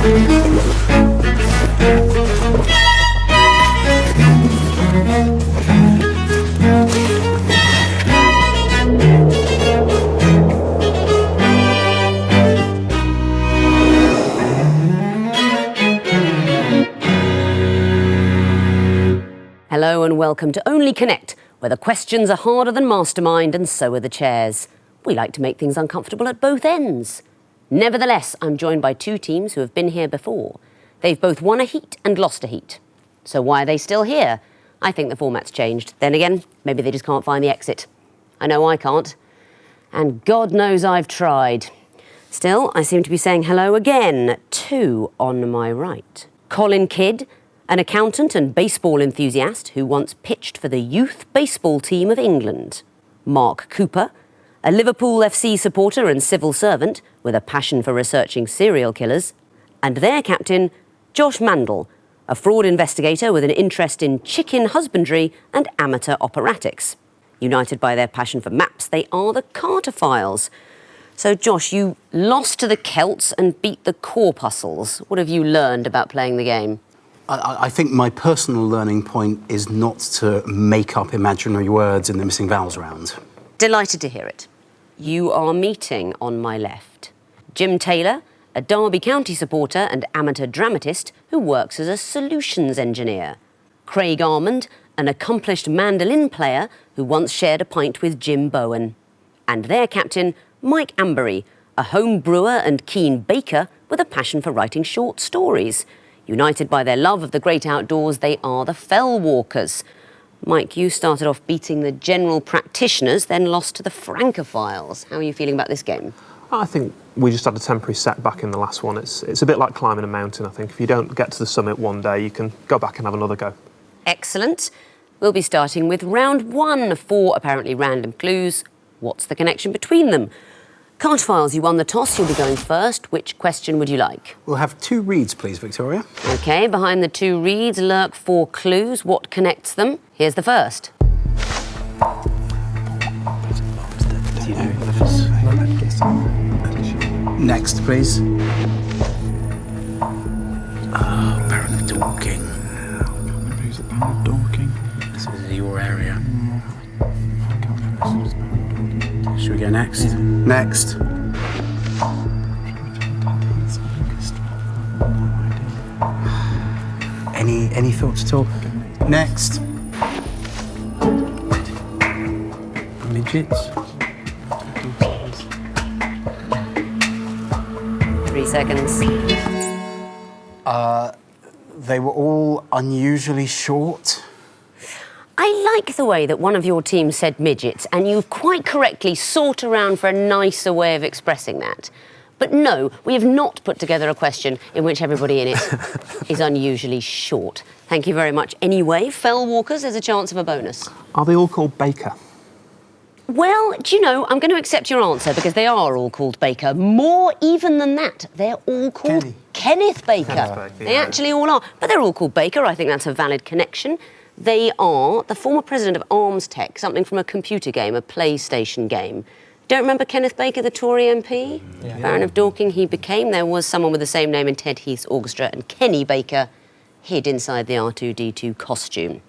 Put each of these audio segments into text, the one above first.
Hello and welcome to Only Connect, where the questions are harder than Mastermind and so are the chairs. We like to make things uncomfortable at both ends. Nevertheless, I'm joined by two teams who have been here before. They've both won a heat and lost a heat. So why are they still here? I think the format's changed. Then again, maybe they just can't find the exit. I know I can't. And God knows I've tried. Still, I seem to be saying hello again. Two on my right. Colin Kidd, an accountant and baseball enthusiast who once pitched for the youth baseball team of England. Mark Cooper, a Liverpool FC supporter and civil servant with a passion for researching serial killers. And their captain, Josh Mandel, a fraud investigator with an interest in chicken husbandry and amateur operatics. United by their passion for maps, they are the Carter Files. So, Josh, you lost to the Celts and beat the Corpuscles. What have you learned about playing the game? I think my personal learning point is not to make up imaginary words in the missing vowels round. Delighted to hear it. You are meeting on my left Jim Taylor, a Derby County supporter and amateur dramatist who works as a solutions engineer. Craig Armand, an accomplished mandolin player who once shared a pint with Jim Bowen. And their captain, Mike Ambery, a home brewer and keen baker with a passion for writing short stories. United by their love of the great outdoors, they are the Fell Walkers. Mike, you started off beating the general practitioners, then lost to the Francophiles. How are you feeling about this game? I think we just had a temporary setback in the last one. It's a bit like climbing a mountain, I think. If you don't get to the summit one day, you can go back and have another go. Excellent. We'll be starting with round one, 4 apparently random clues. What's the connection between them? Carter Files, you won the toss. You'll be going first. Which question would you like? We'll have 2 reads, please, Victoria. OK, behind the 2 reads lurk 4 clues. What connects them? Here's the first. Next, please. Baron of Dorking. Who's the Baron of Dorking? This is your area. Should we go next? Yeah. Next. Any thoughts at all? Next. Midgets. 3 seconds. They were all unusually short. I like the way that one of your team said midgets, and you've quite correctly sought around for a nicer way of expressing that. But no, we have not put together a question in which everybody in it is unusually short. Thank you very much. Anyway, Fell Walkers, there's a chance of a bonus. Are they all called Baker? Well, do you know, I'm going to accept your answer because they are all called Baker. More even than that, they're all called Kenneth Baker. Baker, They actually all are. But they're all called Baker. I think that's a valid connection. They are the former president of Arms Tech, something from a computer game, a PlayStation game. Don't remember Kenneth Baker, the Tory MP? Yeah. Baron of Dorking, he became. There was someone with the same name in Ted Heath's orchestra, and Kenny Baker hid inside the R2-D2 costume.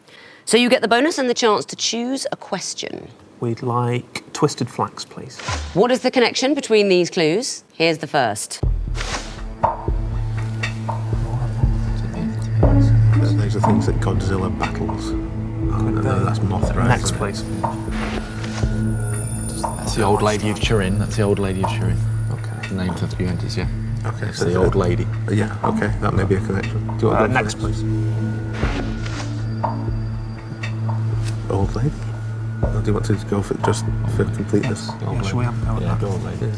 So you get the bonus and the chance to choose a question. We'd like Twisted Flax, please. What is the connection between these clues? Here's the first. These are things that Godzilla battles. No, that's Mothra. Next, please. That's the old lady of Turin. That's the old lady of Turin. Okay. The name for the enters, yeah. Okay, It's the old lady. Yeah, okay, that may be a connection. Do you want to go Next, first? please. Old lady? Or do you want to go for just for completeness? Yeah, shall we have a go at that? Old lady.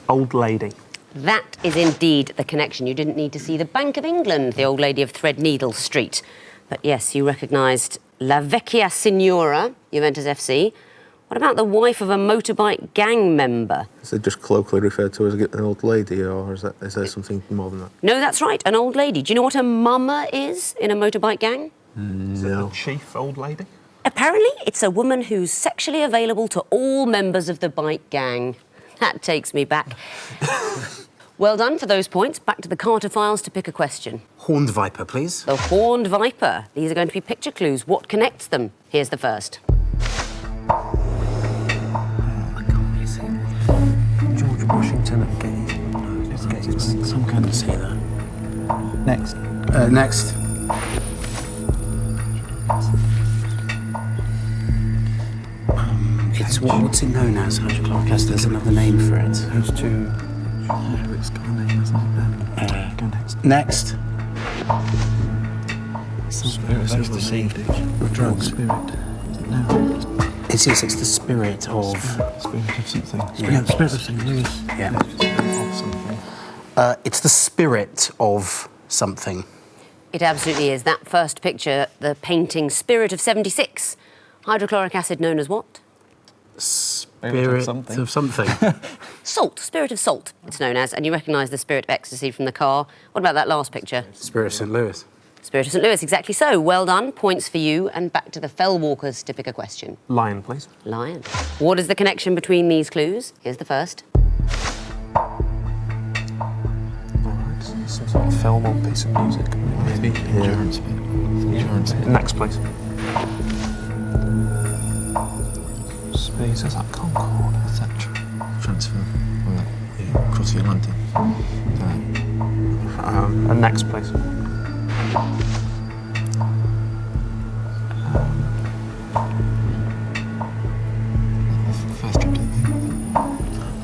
Old lady. That is indeed the connection. You didn't need to see the Bank of England, the old lady of Threadneedle Street. But yes, you recognised La Vecchia Signora, Juventus FC. What about the wife of a motorbike gang member? Is it just colloquially referred to as an old lady, or is there something more than that? No, that's right, an old lady. Do you know what a mama is in a motorbike gang? Is it the chief old lady? Apparently, it's a woman who's sexually available to all members of the bike gang. That takes me back. Well done for those points. Back to the Carter files to pick a question. Horned viper, please. The horned viper. These are going to be picture clues. What connects them? Here's the first. George Washington and Gettysburg. Some kind of say that. Next. Next. What's it known as? Hydrochloric. There's another name for it. Those two. It's got a name, isn't it? Go next. Next. That's the sea. Drugs. Spirit. No. It's the spirit of. Spirit of something. Yeah, Spirit of St. Louis. Yeah. Of something. It's the spirit of something. It absolutely is. That first picture, the painting Spirit of 76. Hydrochloric acid known as what? Spirit of something. Salt. Spirit of salt, it's known as. And you recognise the spirit of ecstasy from the car. What about that last picture? Spirit of St. Louis. Spirit of St. Louis, exactly so. Well done. Points for you. And back to the fell walkers to pick a question. Lion, please. Lion. What is the connection between these clues? Here's the first. All right, some sort of film or piece of music. Maybe endurance bit. Endurance bit. Next, please. Space, is that Concorde? What's that transfer? Well, that, yeah, across the Atlantic. And next, please. First trip to the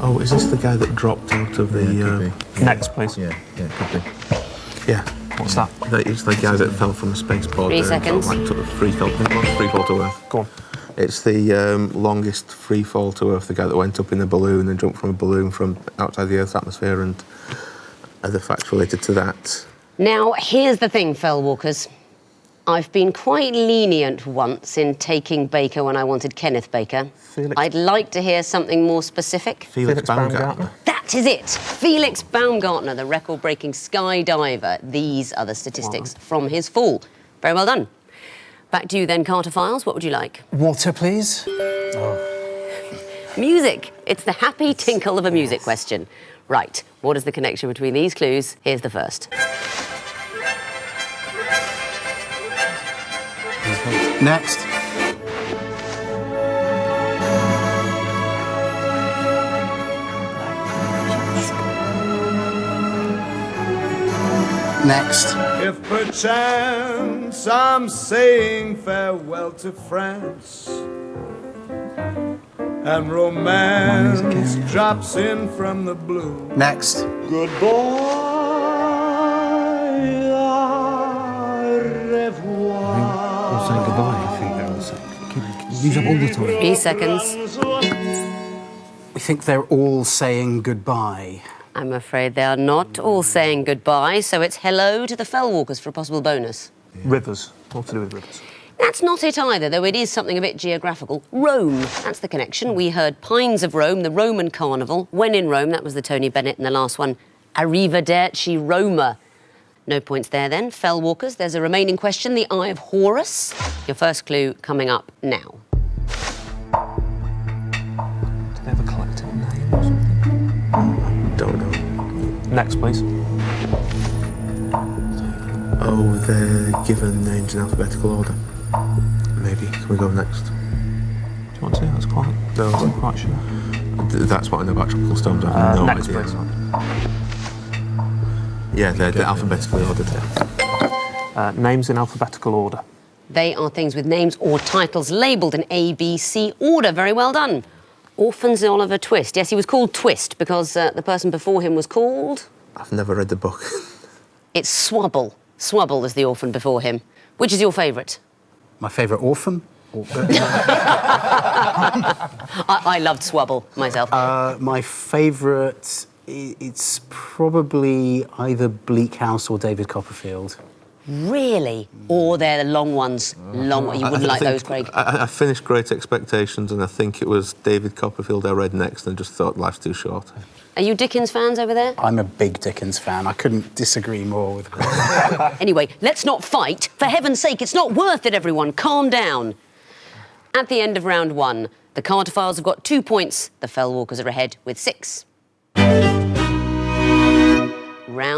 Oh, is this the guy that dropped out of the... could be. Next, please. Yeah, it could be. Yeah. What's that? It's the guy that fell from a spaceport. 3 seconds. Like, took a free fall to Earth. Go on. It's the longest free fall to Earth, the guy that went up in a balloon and jumped from a balloon from outside the Earth's atmosphere, and other facts related to that. Now, here's the thing, fell walkers. I've been quite lenient once in taking Baker when I wanted Kenneth Baker. Felix. I'd like to hear something more specific. Felix Baumgartner. That is it! Felix Baumgartner, the record-breaking skydiver. These are the statistics from his fall. Very well done. Back to you then, Carter Files. What would you like? Water, please. Music. It's the happy tinkle of a music question. Right, what is the connection between these clues? Here's the first. Next. Next. If perchance I'm saying farewell to France and romance drops in from the blue, Next. goodbye, au revoir. All saying goodbye, I think they're all saying. Use up all the time. 3 seconds. We think they're all saying goodbye. I'm afraid they are not all saying goodbye, so it's hello to the fell walkers for a possible bonus. Rivers. What to do with rivers? That's not it either, though it is something a bit geographical. Rome, that's the connection. We heard Pines of Rome, the Roman carnival. When in Rome, that was the Tony Bennett, and the last one, Arrivederci Roma. No points there then. Fell walkers, there's a remaining question, the Eye of Horus. Your first clue coming up now. Do they have a collective name or something? Don't know. Next, please. Oh, they're given names in alphabetical order. Maybe. Can we go next? Do you want to? That's quite... No. I wasn't quite sure. That's what I know about tropical storms. I have no next, idea. please. Yeah, they're alphabetically ordered. Names in alphabetical order. They are things with names or titles labelled in A, B, C order. Very well done. Orphans in Oliver Twist. Yes, he was called Twist because the person before him was called... I've never read the book. It's Swabble. Swabble is the orphan before him. Which is your favourite? My favourite orphan? I loved Swabble myself. My favourite, it's probably either Bleak House or David Copperfield. Really? Or they're the long ones. You wouldn't like those, Craig. I finished Great Expectations, and I think it was David Copperfield I read next, and just thought life's too short. Are you Dickens fans over there? I'm a big Dickens fan. I couldn't disagree more with Greg. Anyway, let's not fight. For heaven's sake, it's not worth it, everyone. Calm down. At the end of round one, the Carter Files have got 2 points. The Fell Walkers are ahead with 6.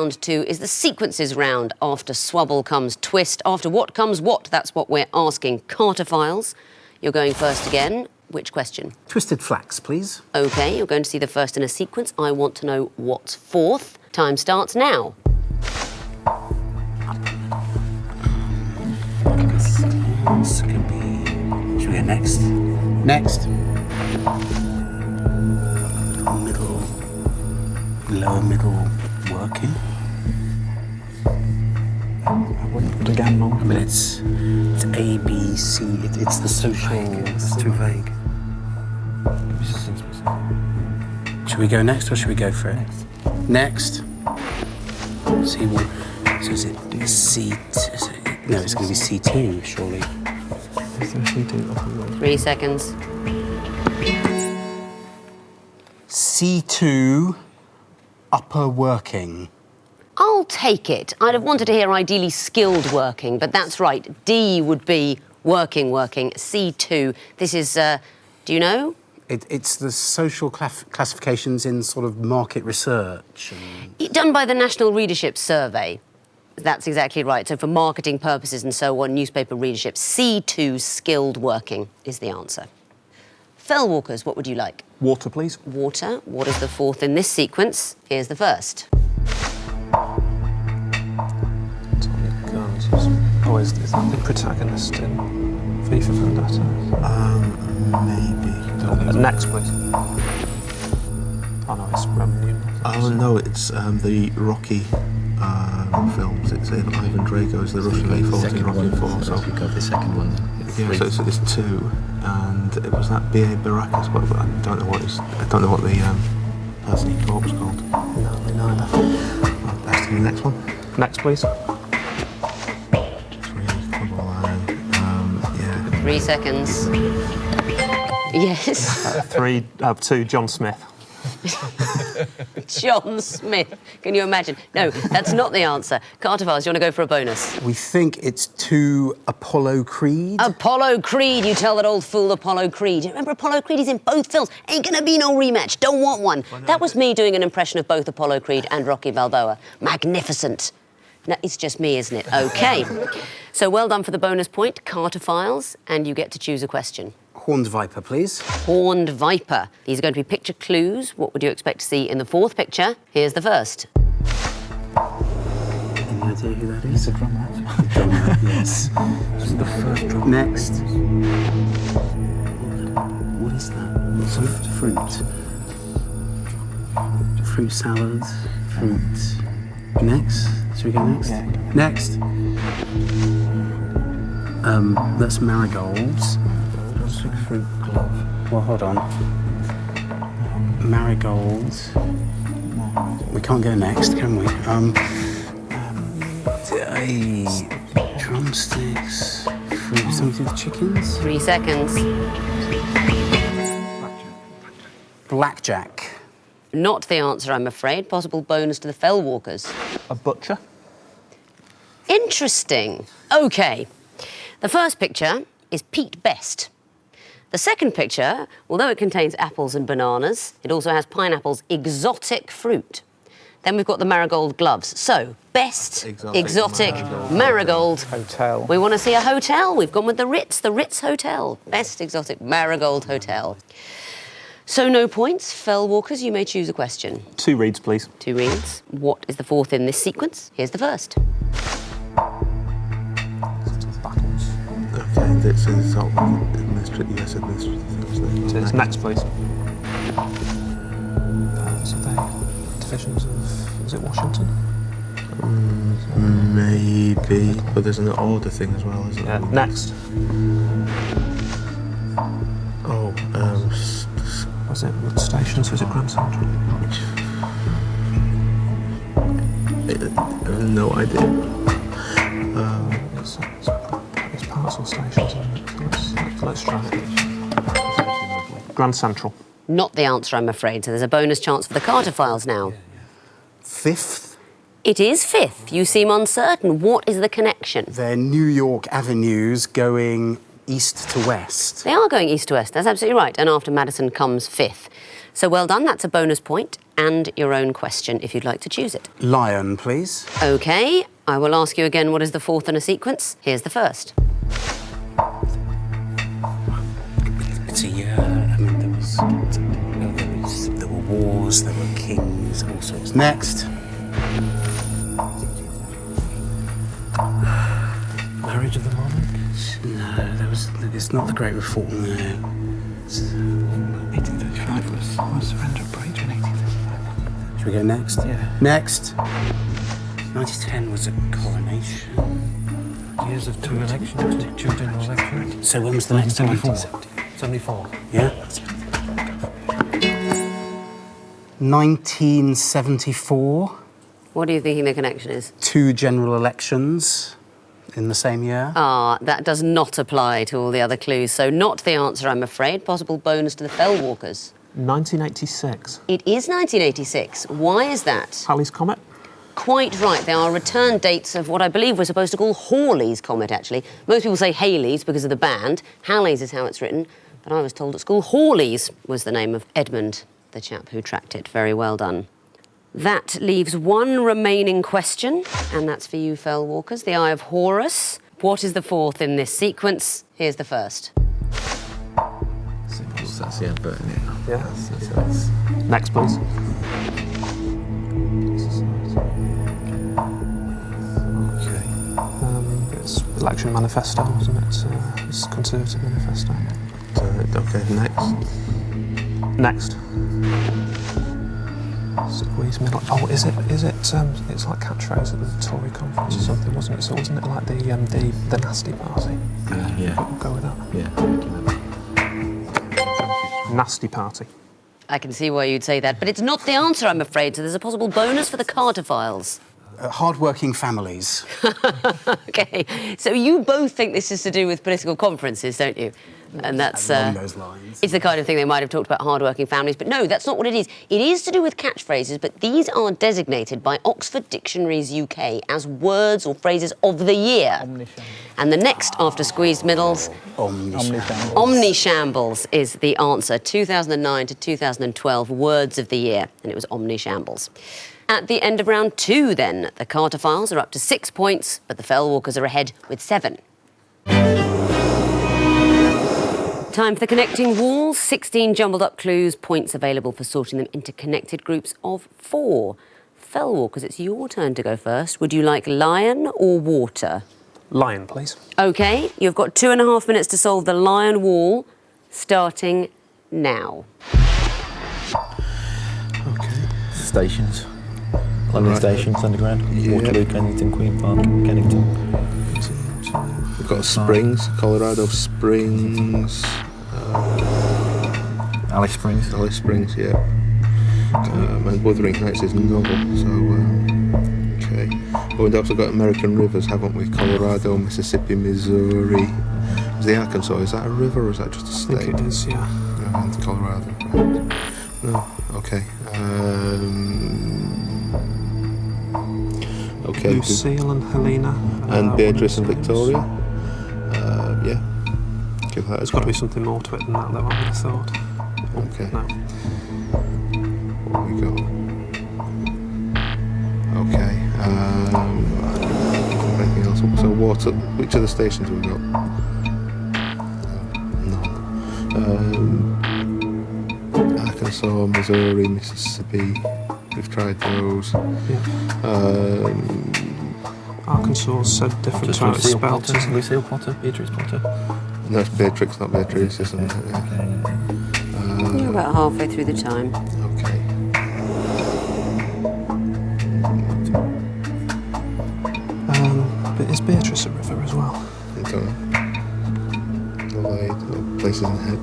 round 2 is the sequences round. After swabble comes twist. After what comes what? That's what we're asking. Cartophiles, you're going first again. Which question? Twisted flax, please. OK, you're going to see the first in a sequence. I want to know what's fourth. Time starts now. This could be... Should we go next? Next. Middle... Lower middle working. I wouldn't put a gamma on. But it's A, B, C. It's the social... It's too vague. Should we go next or should we go for it? Next. C what? So is it C? No, it's going to be C2, surely. Is there a C2 upper working? 3 seconds. C2 upper working. I'll take it. I'd have wanted to hear ideally skilled working, but that's right. D would be working. C2. This is, do you know? It's the social classifications in sort of market research. Done by the National Readership Survey. That's exactly right. So for marketing purposes and so on, newspaper readership, C2 skilled working is the answer. Fellwalkers, what would you like? Water, please. Water. What is the fourth in this sequence? Here's the first. Oh, is that the protagonist in V for Vendetta? Maybe. Next, please. Oh, no, it's Roman numerals. Oh, no, it's the Rocky films. It's Ivan Drago's The Russian A40 in Rocky 4. So we go for the second one then. yeah, so it's 2, and it was that B.A. Baracus, but I don't know what the person he fought was called. No, neither. Well, that's the next one. Next, please. 3, double line. Yeah. 3 seconds. Yes. 2, John Smith. John Smith. Can you imagine? No, that's not the answer. Cartophiles, you want to go for a bonus? We think it's 2 Apollo Creed. Apollo Creed. You tell that old fool Apollo Creed. Remember, Apollo Creed is in both films. Ain't gonna be no rematch. Don't want one. That was me doing an impression of both Apollo Creed and Rocky Balboa. Magnificent. No, it's just me, isn't it? OK. So well done for the bonus point, Cartophiles, and you get to choose a question. Horned viper, please. Horned viper. These are going to be picture clues. What would you expect to see in the fourth picture? Here's the first. Any idea who that is? It's a drummer. Drummer, yes. This is the first drummer. Next. What is that? Some fruit. Fruit salad. Fruit. Next. Should we go next? Yeah. Next. That's marigolds. Fruit glove. Well, hold on. Marigolds. We can't go next, can we? Drumsticks. Fruit. Something with chickens. 3 seconds. Blackjack. Not the answer, I'm afraid. Possible bonus to the Fellwalkers. A butcher. Interesting. OK. The first picture is Pete Best. The second picture, although it contains apples and bananas, it also has pineapple's exotic fruit. Then we've got the marigold gloves. So, Best, exotic marigold. Hotel. We want to see a hotel. We've gone with the Ritz Hotel. Best exotic marigold hotel. So no points. Fellwalkers, you may choose a question. 2 reads, please. 2 reads. What is the fourth in this sequence? Here's the first. Battles. Okay, this is sort of administrative, yes, administrative things. So it's next, please. So they divisions of, is it Washington? Maybe, but there's an order thing as well, isn't Yeah. there? Next. Oh, Was it what stations? Was it Grand Central? I have no idea. It's parcel stations, isn't it? Let's try it. Grand Central. Not the answer, I'm afraid. So there's a bonus chance for the Cartophiles now. 5th. It is 5th. You seem uncertain. What is the connection? They're New York avenues going east to west. They are going east to west. That's absolutely right. And after Madison comes 5th. So well done. That's a bonus point. and your own question if you'd like to choose it. Lion, please. OK, I will ask you again what is the fourth in a sequence. Here's the first. It's a year. I mean, there were wars, there were kings, all sorts. Next. Marriage of the monarch? No, it's not the Great Reform, no. 1835 was surrender of Brighton in 1835. Should we go next? Yeah. Next. 1910 was a coronation. Years of two elections, two general elections. So when was the next one? 74. Yeah. 1974. What do you think the connection is? 2 general elections in the same year. Ah, that does not apply to all the other clues, so not the answer, I'm afraid. Possible bonus to the Fellwalkers. 1986. It is 1986. Why is that? Halley's Comet. Quite right. They are return dates of what I believe we're supposed to call Halley's Comet, actually. Most people say Halley's because of the band. Halley's is how it's written. But I was told at school Hawley's was the name of Edmund, the chap who tracked it. Very well done. That leaves one remaining question, and that's for you, Fellwalkers. The Eye of Horus. What is the fourth in this sequence? Here's the first. Symbols, that's the advert, isn't it? Yeah. That's Next, please. okay. It's election manifesto, wasn't it? It's Conservative manifesto. Okay, next. Next. Squeeze middle. Oh, is it? It's like catchphrase at the Tory conference or something, wasn't it? So wasn't it like the nasty party? Yeah. We'll go with that. Yeah. Nasty party. I can see why you'd say that, but it's not the answer, I'm afraid, so there's a possible bonus for the Carter files. Hard-working families. OK, so you both think this is to do with political conferences, don't you? And that's Along those lines. it's the kind of thing they might have talked about hard-working families, but no, that's not what it is. It is to do with catchphrases, but these are designated by Oxford Dictionaries UK as words or phrases of the year. And the next after squeezed middles, Omnishambles is the answer. 2009 to 2012 words of the year, and it was Omnishambles. At the end of round 2, then, the Carter files are up to 6 points, but the Fellwalkers are ahead with 7. Time for the connecting walls. 16 jumbled up clues, points available for sorting them into connected groups of 4. Fellwalkers, it's your turn to go first. Would you like lion or water? Lion, please. OK, you've got 2.5 minutes to solve the lion wall, starting now. Okay. Stations. London stations, underground. Yeah. Waterloo, Kennington, Queen Park, Kennington. We've got Springs, Colorado Springs. Alice Springs. Alice Springs, yeah. And Wuthering Heights is novel, so okay. But we've also got American rivers, haven't we? Colorado, Mississippi, Missouri. Is the Arkansas, is that a river or is that just a I state? think it is, yeah. And Colorado, right. No, okay. Okay. Lucille and Helena. And Beatrice and Victoria. Yeah. Give that There's a got to try. be something more to it than that, though, I would have thought. Okay. No. There we go. Okay. Anything else? So water. Which other stations have we got? None. Arkansas, Missouri, Mississippi. We've tried those. Yeah. Arkansas said different to how it's spelled, isn't it? Lucille Potter, Beatrice Potter. No, it's Beatrix, not Beatrice, isn't it? You're about halfway through the time. Okay. But is Beatrice a river as well? I don't know. Little places in the head.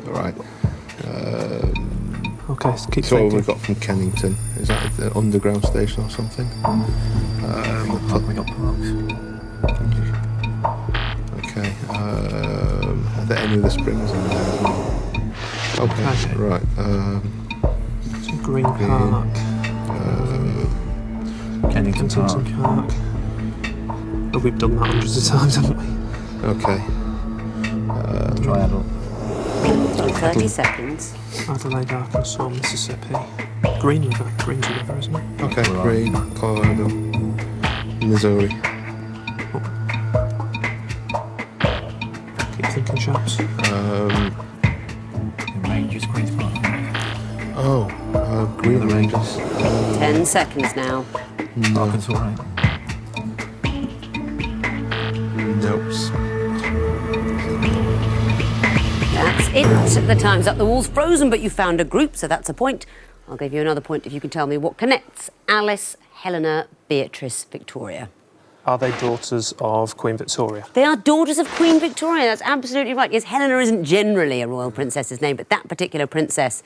All right. Okay, so keep So what thinking. have we got from Kennington? Is that the underground station or something? We got parks. Okay. Are there any of the springs in there as well? Okay. Okay. Right. So Green Park, Kennington Park. Kensington Park. Oh, we've done that hundreds of times, haven't we? Okay. Triangle. 30 seconds. Adelaide, Arkansas, Mississippi. Green River. Green's a river, isn't it? Okay, Green, Colorado, Missouri. Keep thinking, chaps. Rangers, Queen's Park. Green Rangers. 10 seconds now. Arkansas, right? Nope. That's it. The time's up. The wall's frozen, but you found a group, so that's a point. I'll give you another point if you can tell me what connects Alice, Helena, Beatrice, Victoria. Are they daughters of Queen Victoria? They are daughters of Queen Victoria. That's absolutely right. Yes, Helena isn't generally a royal princess's name, but that particular princess.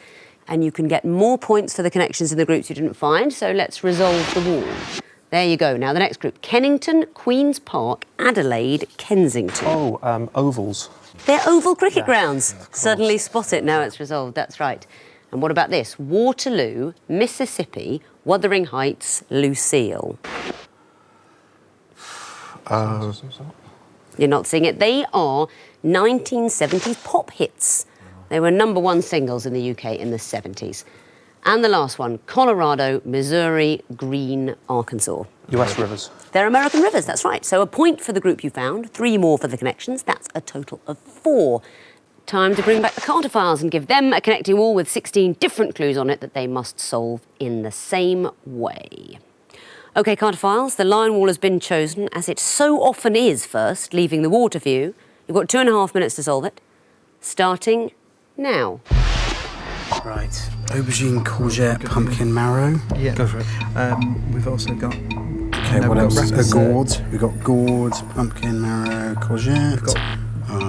And you can get more points for the connections in the groups you didn't find, so let's resolve the wall. There you go. Now, the next group. Kennington, Queen's Park, Adelaide, Kensington. Oh, ovals. They're oval cricket grounds. Suddenly spot it. Now it's resolved. That's right. And what about this? Waterloo, Mississippi, Wuthering Heights, Lucille. You're not seeing it. They are 1970s pop hits. They were #1 singles in the UK in the 70s. And the last one, Colorado, Missouri, Green, Arkansas. US rivers. They're American rivers, that's right. So a point for the group you found, 3 more for the connections. That's a total of 4. Time to bring back the Carter files and give them a connecting wall with 16 different clues on it that they must solve in the same way. OK, Carter files, the line wall has been chosen, as it so often is first, leaving the water for you. You've got 2.5 minutes to solve it. Starting now. Right. Aubergine, courgette, pumpkin marrow. Yeah. Go for it. We've also got. Okay, no, what we've else? got rappers, Gourd. We've got gourd, pumpkin marrow, courgette. We've got-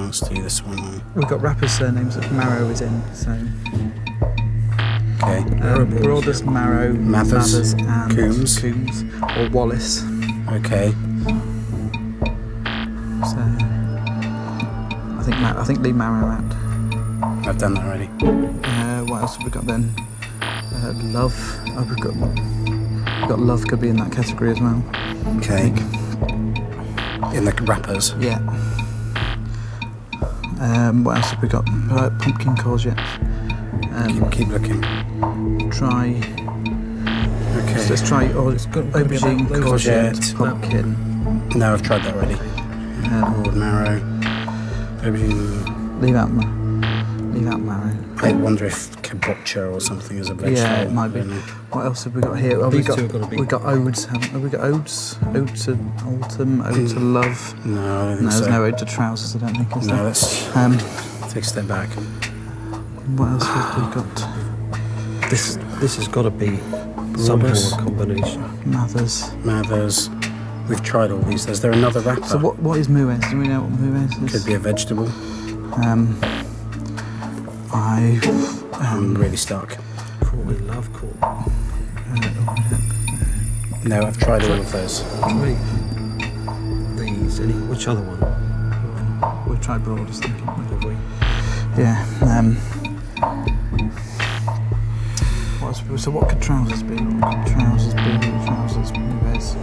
Let's do this one. We've got rappers' surnames that Marrow is in, so. Okay. Broadus, Marrow, Mathers, and Coombs. or Wallace. Okay. So. I think leave Marrow out. I've done that already. What else have we got then? Love. Oh, we've got Love could be in that category as well. Okay. In the wrappers. Yeah. What else have we got? Pumpkin, courgette. Keep looking. Try. Okay. Let's try. Oh, it's got aubergine, courgette, pumpkin. No, I've tried that already. Gourd, marrow, aubergine. Leave out marrow. I wonder if kabocha or something is a vegetable. Yeah, it might be. I don't know. What else have we got here? Oh, These two have got to be- we got odes, haven't we? We got odes. Ode to autumn, ode to love. No, I don't No, think there's so. no ode to trousers, I don't think, is No, there? let's take a step back. What else have we got? This has got to be some Broadus. sort of combination. Mathers. We've tried all these. Is there another wrapper? So what is muez? Do we know what muez is? Could be a vegetable. I'm really stuck. Call me love, call. No, I've tried all of those. Try these. Which other one? We've tried Broadus, I think. Have we? Yeah. So what could trousers be? Trousers, muez.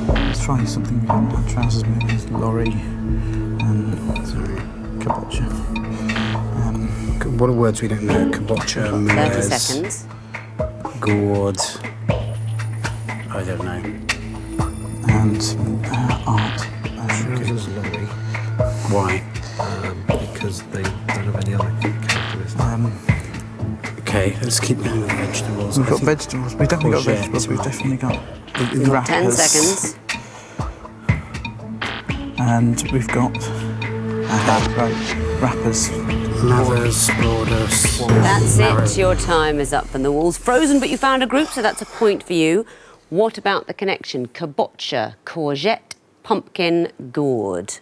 Let's try something we haven't had. Trousers, muez, lorry, and kabocha. What are words we don't know? Kabocha, 30 muez, seconds. gourd. I don't know. And art. Trousers lorry. Why? Because they don't have any other characteristics. Okay, let's keep going with vegetables. We've I got think vegetables. We've definitely got courgette vegetables. We've might definitely got You've got 10 wrappers. seconds. And we've got wrappers. Mathers, Broadus. That's it. Your time is up and the wall's frozen, but you found a group, so that's a point for you. What about the connection? Kabocha, courgette, pumpkin, gourd.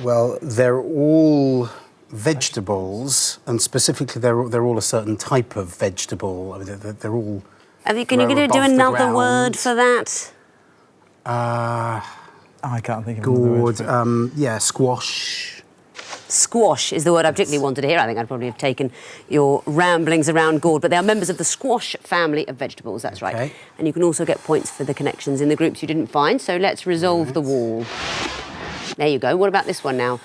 Well, they're all vegetables, and specifically they're all a certain type of vegetable. I mean, they're all. Can you grow do above the another ground. word for that? I can't think of another word Gourd, for it. yeah, squash. Squash is the word I particularly wanted to hear. I think I'd probably have taken your ramblings around gourd, but they are members of the squash family of vegetables, that's right. Okay. And you can also get points for the connections in the groups you didn't find, so let's resolve the wall. There you go. What about this one now?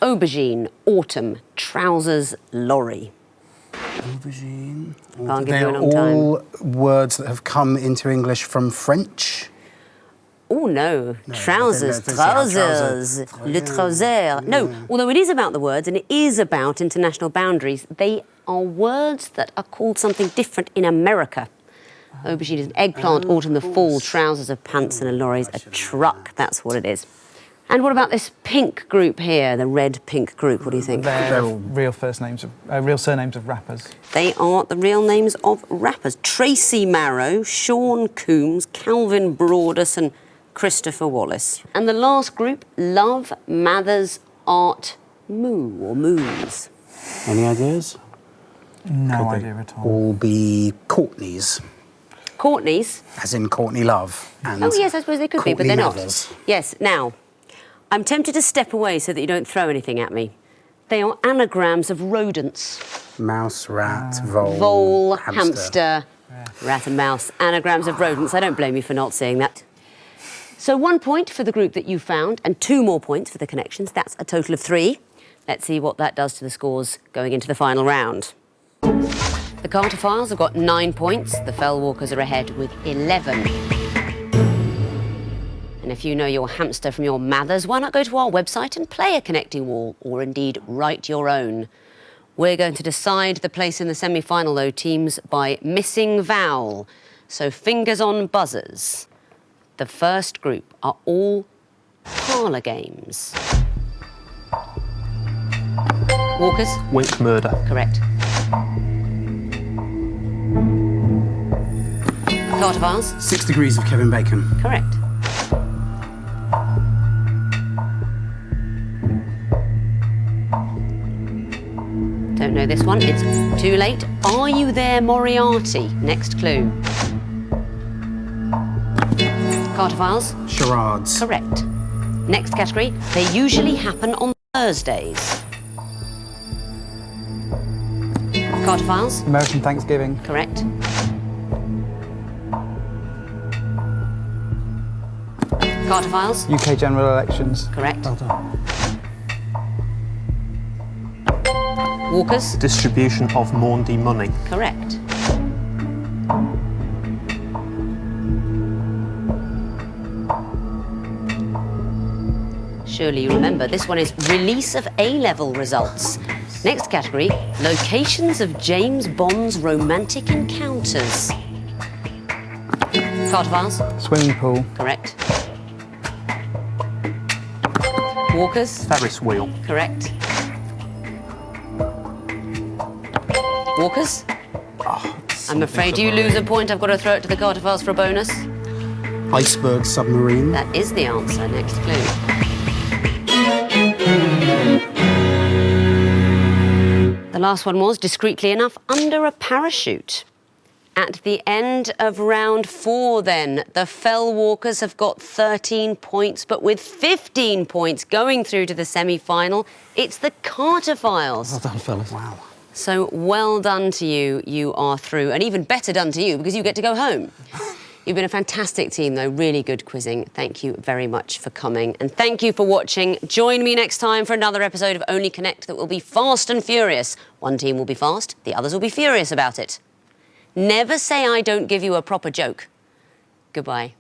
aubergine, autumn, trousers, lorry. Aubergine. Can't give They're you a long time. all words that have come into English from French. Oh, no. Trousers, let's see how trousers, le trouser. No, although it is about the words and it is about international boundaries, they are words that are called something different in America. Aubergine is an eggplant, autumn, the fall, trousers, a pants and a lorry's a truck. That's what it is. And what about this pink group here, the red pink group? What do you think? They're real surnames of rappers. They are the real names of rappers. Tracy Marrow, Sean Coombs, Calvin Broadus and Christopher Wallace. And the last group, Love, Mathers, Art, Moo or Moos. Any ideas? No idea at all. All be Courtney's, Courtney's. as in Courtney Love. And Oh, yes, I suppose they could be, but Courtney they're Mathers. not. Yes, now, I'm tempted to step away so that you don't throw anything at me. They are anagrams of rodents. Mouse, rat, vole, Vole, hamster, rat and mouse. Anagrams of rodents. I don't blame you for not seeing that. So 1 point for the group that you found and 2 more points for the connections. That's a total of 3. Let's see what that does to the scores going into the final round. The Carterfiles have got 9 points. The Fellwalkers are ahead with 11. And if you know your hamster from your Mathers, why not go to our website and play a connecting wall, or indeed write your own. We're going to decide the place in the semi-final, though, teams, by missing vowel. So fingers on buzzers. The first group are all parlour games. Walkers? Wink murder. Correct. Carterfiles? 6 Degrees of Kevin Bacon. Correct. Don't know this one. It's too late. Are you there, Moriarty? Next clue. Carterfiles? Charades. Correct. Next category. They usually happen on Thursdays. Carterfiles? American Thanksgiving. Correct. Carterfiles? UK general elections. Correct. Walkers? Distribution of Maundy money. Correct. Surely you remember, this one is release of A-level results. Next category, locations of James Bond's romantic encounters. Carterfiles? Swimming pool. Correct. Walkers? Ferris wheel. Correct. Walkers? I'm afraid you lose a point. I've got to throw it to the Carterfiles for a bonus. Iceberg submarine. That is the answer. Next clue. The last one was, discreetly enough, under a parachute. At the end of round 4, then, the Fellwalkers have got 13 points, but with 15 points going through to the semi-final, it's the Carterfiles. Well done, fellas. Wow. So well done to you. You are through, and even better done to you because you get to go home. You've been a fantastic team, though. Really good quizzing. Thank you very much for coming. And thank you for watching. Join me next time for another episode of Only Connect that will be fast and furious. One team will be fast, the others will be furious about it. Never say I don't give you a proper joke. Goodbye.